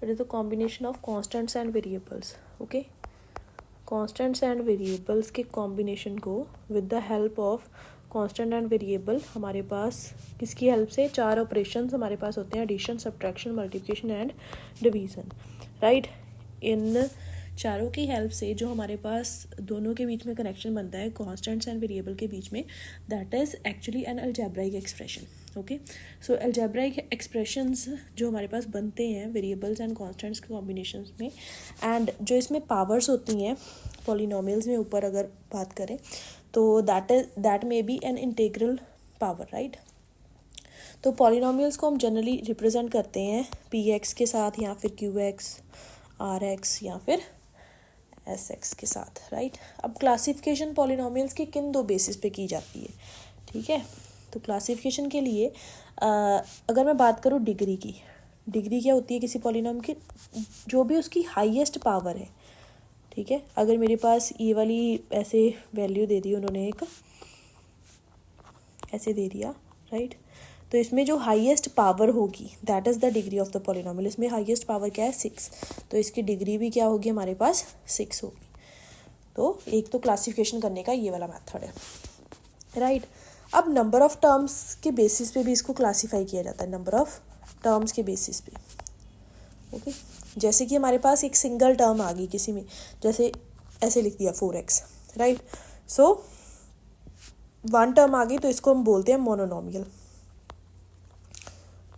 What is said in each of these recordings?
It is a combination of constants and variables. Okay, constants and variables के combination को with the help of constant and variable हमारे पास किसकी help से 4 operations हमारे पास होते हैं, addition, subtraction, multiplication and division, right. इन चारों की हेल्प से जो हमारे पास दोनों के बीच में कनेक्शन बनता है कॉन्स्टेंट्स एंड वेरिएबल के बीच में, that is actually an algebraic expression. Okay, so algebraic expressions जो हमारे पास बनते हैं वेरिएबल्स एंड कॉन्स्टेंट्स के कॉम्बिनेशंस में, एंड जो इसमें पावर्स होती हैं पॉलिनोमियल्स में ऊपर अगर बात करें तो that may be an integral power, right. तो पॉलिनोमियल्स को हम जनरली रिप्रेजेंट करते हैं पी एक्स के साथ या फिर क्यू एक्स, आर एक्स या फिर एस एक्स के साथ, राइट। अब क्लासिफिकेशन पॉलिनोमियल्स की किन दो बेसिस पे की जाती है, ठीक है। तो क्लासिफिकेशन के लिए अगर मैं बात करूँ डिग्री की, डिग्री क्या होती है किसी पॉलिनोम की, जो भी उसकी हाईएस्ट पावर है, ठीक है। अगर मेरे पास ये वाली ऐसे वैल्यू दे दी उन्होंने, एक ऐसे दे दिया, राइट, तो इसमें जो हाईएस्ट पावर होगी that is the degree of the polynomial. इसमें हाईएस्ट पावर क्या है 6, तो इसकी डिग्री भी क्या होगी हमारे पास 6 होगी। तो एक तो क्लासिफिकेशन करने का ये वाला मेथड है, राइट। अब नंबर ऑफ टर्म्स के बेसिस पे भी इसको क्लासीफाई किया जाता है, नंबर ऑफ टर्म्स के बेसिस पे। ओके, जैसे कि हमारे पास एक सिंगल टर्म आ गई किसी में, जैसे ऐसे लिख दिया 4x, right. So one term आ गई तो इसको हम बोलते हैं मोनोनोमियल,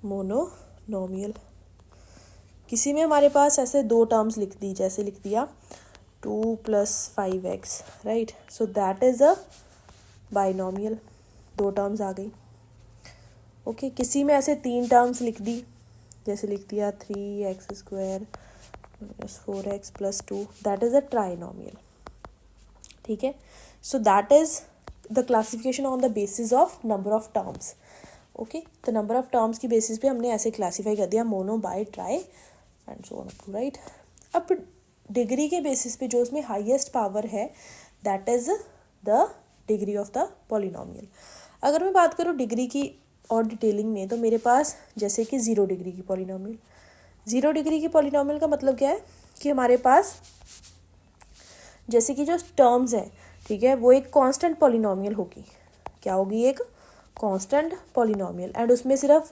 मोनोनोमियल। किसी में हमारे पास ऐसे दो टर्म्स लिख दी, जैसे लिख दिया 2 + 5x, right, so that is a binomial, दो टर्म्स आ गई। ओके, किसी में ऐसे 3 टर्म्स लिख दी, जैसे लिख दिया 3x² - 4x + 2, that is a trinomial, ठीक है। So that is the classification on the basis of number of terms. Okay, तो नंबर ऑफ टर्म्स की बेसिस पे हमने ऐसे क्लासीफाई कर दिया, mono, bi, tri and so on up to, right. अब डिग्री के बेसिस पे जो उसमें हाईएस्ट पावर है that is the degree of the polynomial. अगर मैं बात करूँ डिग्री की और डिटेलिंग में, तो मेरे पास जैसे कि 0 डिग्री की पॉलिनोमियल, 0 डिग्री की पॉलिनोमियल का मतलब क्या है कि हमारे पास जैसे कि जो टर्म्स हैं, ठीक है, वो एक कांस्टेंट पॉलिनोमियल होगी। क्या होगी? एक कांस्टेंट पॉलिनोमियल, एंड उसमें सिर्फ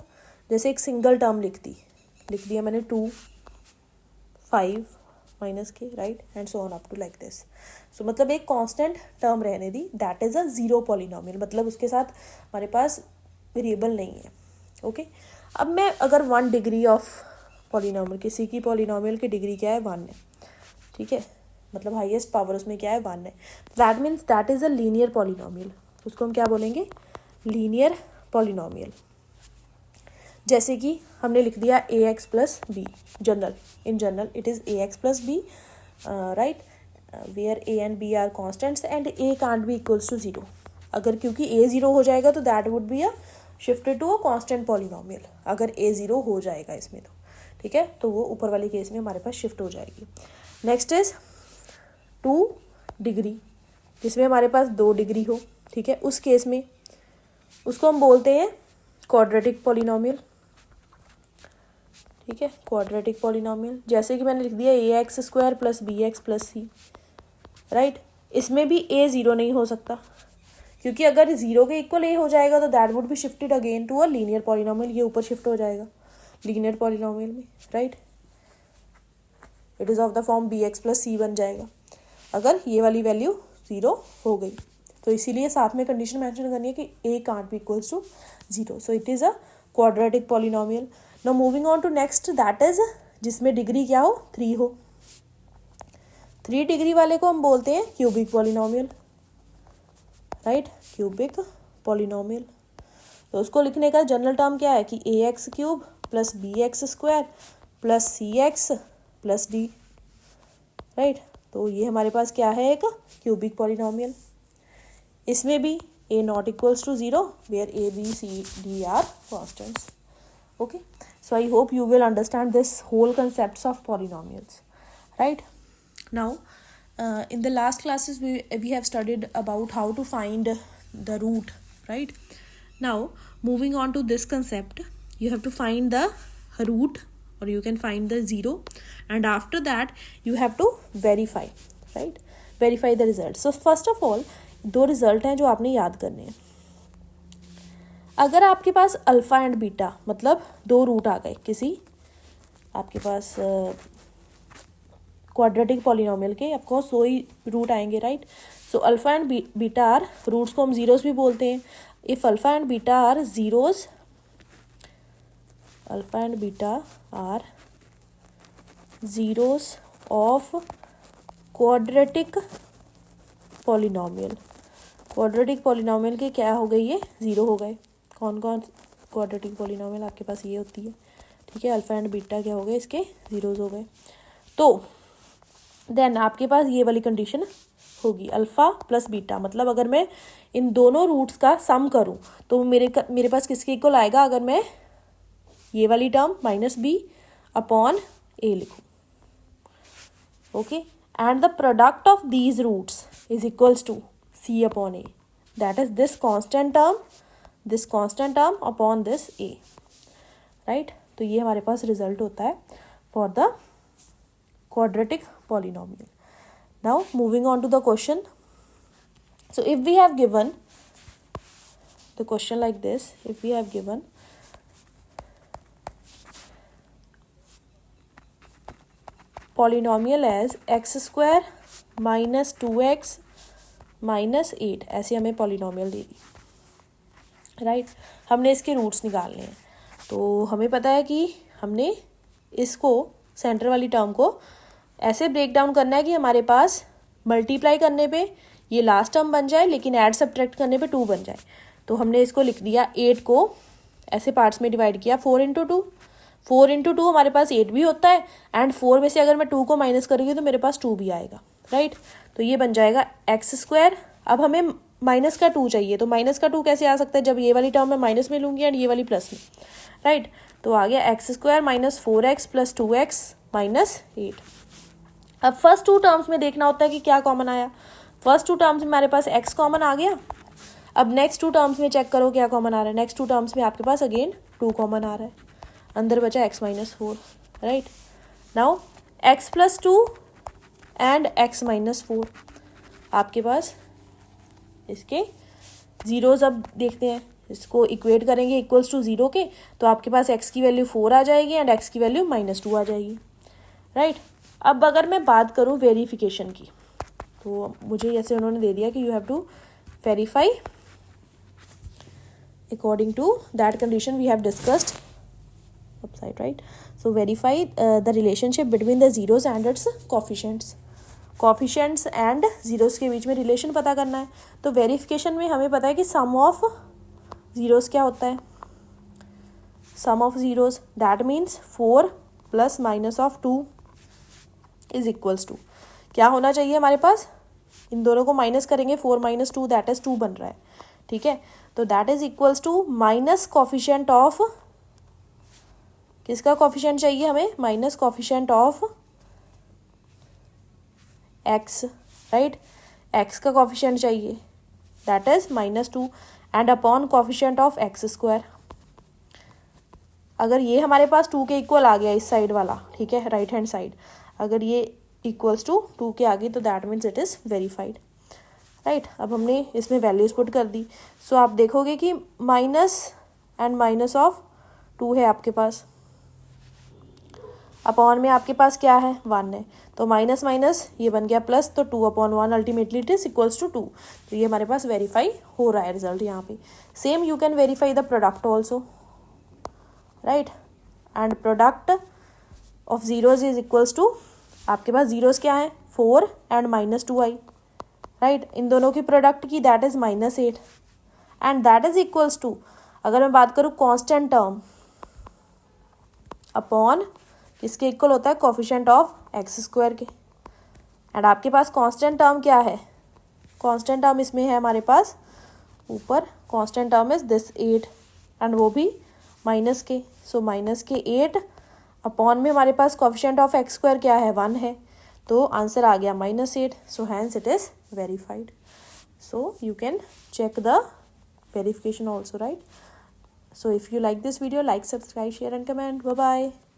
जैसे एक सिंगल टर्म लिख दिया मैंने 2, 5 -k, right, and so on up to like this. So मतलब एक कांस्टेंट टर्म रहने दी, दैट इज़ अ 0 पॉलिनोमियल, मतलब उसके साथ हमारे पास वेरिएबल नहीं है। ओके, अब मैं अगर 1 डिग्री ऑफ पॉलिनोमियल, किसी की पॉलिनोमियल की डिग्री क्या है 1 है, ठीक है, मतलब हाईएस्ट पावर उसमें क्या है 1 है, that means that is a linear polynomial. उसको हम क्या बोलेंगे? Linear polynomial. जैसे कि हमने लिख दिया ax + b, in general it is ax + b, right, where a and b are constants and a can't be equals to 0। अगर क्योंकि a 0 हो जाएगा तो that would be a shifted to a constant polynomial, अगर a 0 हो जाएगा इसमें तो, ठीक है, तो वो ऊपर वाले केस में हमारे पास शिफ्ट हो जाएगी। नेक्स्ट इज 2 डिग्री, जिसमें हमारे पास 2 डिग्री हो, ठीक है, उस केस में उसको हम बोलते हैं क्वाड्रेटिक पॉलिनोमियल, ठीक है, क्वाड्रेटिक पॉलिनोमियल। जैसे कि मैंने लिख दिया ax² + bx + c, राइट, इसमें भी a 0 नहीं हो सकता, क्योंकि अगर 0 के इक्वल a हो जाएगा तो that would be shifted again to a linear polynomial, ये ऊपर शिफ्ट हो जाएगा लीनियर पॉलिनोमियल में, right, it is of the form bx + c बन जाएगा अगर ये वाली वैल्यू 0 हो गई। तो इसीलिए साथ में कंडीशन मेंशन करनी है कि a can't be equals to 0, so it is a quadratic polynomial. Now moving on to next, that is जिसमें डिग्री क्या हो 3 हो, 3 डिग्री वाले को हम बोलते हैं cubic polynomial, right, cubic polynomial. तो उसको लिखने का जनरल टर्म क्या है कि ax³ + bx² + cx + d, right. तो ये हमारे पास क्या है? एक क्यूबिक पॉलिनोमियल। इसमें भी a not equals to 0 where a, b, c, d are constants. Okay, so I hope you will understand this whole concepts of polynomials, right? Now in the last classes we have studied about how to find the root, right? Now moving on to this concept, you have to find the root or you can find the 0, and after that you have to verify, right? Verify the result. So first of all, दो result हैं जो आपने याद करने हैं. अगर आपके पास alpha and beta मतलब दो रूट आ गए किसी आपके पास क्वाड्रेटिक पॉलिनोमियल के, ऑफकोर्स दो ही रूट आएंगे, राइट? So alpha and beta are, roots को हम जीरोस भी बोलते हैं. If alpha and beta are zeros, alpha and beta are zeros of quadratic polynomial. Quadratic polynomial के क्या हो गए, ये ज़ीरो हो गए. कौन कौन क्वाड्रेटिक पॉलिनोमियल आपके पास ये होती है, ठीक है? अल्फ़ा एंड बीटा क्या हो गए, इसके ज़ीरोज़ हो गए. तो देन आपके पास ये वाली कंडीशन होगी, अल्फ़ा प्लस बीटा, मतलब अगर मैं इन दोनों रूट्स का सम करूं तो मेरे पास किसके इक्वल आएगा, अगर मैं ये वाली term minus B upon A लिखूं. Okay, and the product of these roots is equals to C upon A, that is this constant term upon this A, right? तो ये हमारे पास रिजल्ट होता है for the quadratic polynomial. Now moving on to the question. So if we have given the question like this, if we have given polynomial as x square minus 2x minus 8, ऐसे हमें polynomial दे दी, right? हमने इसके roots निकालने हैं. तो हमें पता है कि हमने इसको सेंटर वाली टर्म को ऐसे ब्रेक डाउन करना है कि हमारे पास मल्टीप्लाई करने पे ये लास्ट टर्म बन जाए, लेकिन ऐड सब्ट्रैक्ट करने पे 2 बन जाए. तो हमने इसको लिख दिया, 8 को ऐसे पार्ट्स में डिवाइड किया, 4 इंटू टू हमारे पास 8 भी होता है, एंड 4 में से अगर मैं 2 को माइनस करूँगी तो मेरे पास 2 भी आएगा, राइट? तो ये बन जाएगा एक्स स्क्वायर. अब हमें माइनस का 2 चाहिए, तो माइनस का 2 कैसे आ सकता है, जब ये वाली टर्म मैं माइनस में लूँगी एंड ये वाली प्लस में, राइट? तो आ गया x square minus 4x plus 2x minus 8. अब फर्स्ट टू टर्म्स में देखना होता है कि क्या कॉमन आया. फर्स्ट टू टर्म्स में हमारे पास x कॉमन आ गया. अब नेक्स्ट टू टर्म्स में चेक करो क्या कॉमन आ रहा है. नेक्स्ट टू टर्म्स में आपके पास अगेन 2 कॉमन आ रहा है, अंदर बचा x minus 4, right? Now x plus 2 and x minus 4, आपके पास इसके जीरोज. अब देखते हैं, इसको इक्वेट करेंगे इक्वल्स टू 0 के, तो आपके पास x की वैल्यू 4 आ जाएगी एंड x की वैल्यू माइनस 2 आ जाएगी, राइट? अब अगर मैं बात करूं वेरिफिकेशन की, तो मुझे जैसे उन्होंने दे दिया कि you have to verify according to that condition we have discussed upside, right? So verify the relationship between the zeros and its coefficients and zeros के बीच में रिलेशन पता करना है. तो वेरिफिकेशन में हमें पता है कि सम ऑफ जीरोस क्या होता है, sum of zeros, that means 4 plus minus of 2 is equals to क्या होना चाहिए हमारे पास, इन दोनों को माइनस करेंगे, 4 माइनस 2 दैट इज 2 बन रहा है, ठीक है? तो that is equals to minus coefficient of, किसका कॉफिशिएंट चाहिए हमें, minus coefficient of x, right? x का कॉफिशिएंट चाहिए, that is -2 and upon coefficient of x square. अगर ये हमारे पास 2 के इक्वल आ गया इस साइड वाला, ठीक है, राइट हैंड साइड, अगर ये इक्वल्स टू 2 के आ गई तो that means it is verified, right? अब हमने इसमें वैल्यूज पुट कर दी. सो आप देखोगे कि माइनस एंड माइनस ऑफ 2 है आपके पास, अपॉन में आपके पास क्या है, 1 है, तो माइनस माइनस ये बन गया प्लस, तो 2 upon 1 ultimately it is equals to 2. तो ये हमारे पास वेरीफाई हो रहा है रिजल्ट यहाँ पे. Same you can verify the product also, right? And product of zeros is equals to, आपके पास जीरोज क्या है, 4 एंड -2 आई, राइट? इन दोनों की प्रोडक्ट की that is -8 and that is equals to, अगर मैं बात करूँ कांस्टेंट टर्म अपॉन किसके इक्वल होता है, कोफिशिएंट ऑफ x स्क्वायर के. एंड आपके पास कांस्टेंट टर्म क्या है, कांस्टेंट टर्म इसमें है हमारे पास ऊपर, constant term is this 8 and वो भी माइनस के. सो माइनस के 8 अपॉन में हमारे पास कोफिशिएंट ऑफ x स्क्वायर क्या है, 1 है, तो आंसर आ गया -8. So hence it is verified. So you can check the verification also, right? So if you like this video, like, subscribe, share and comment. Bye bye.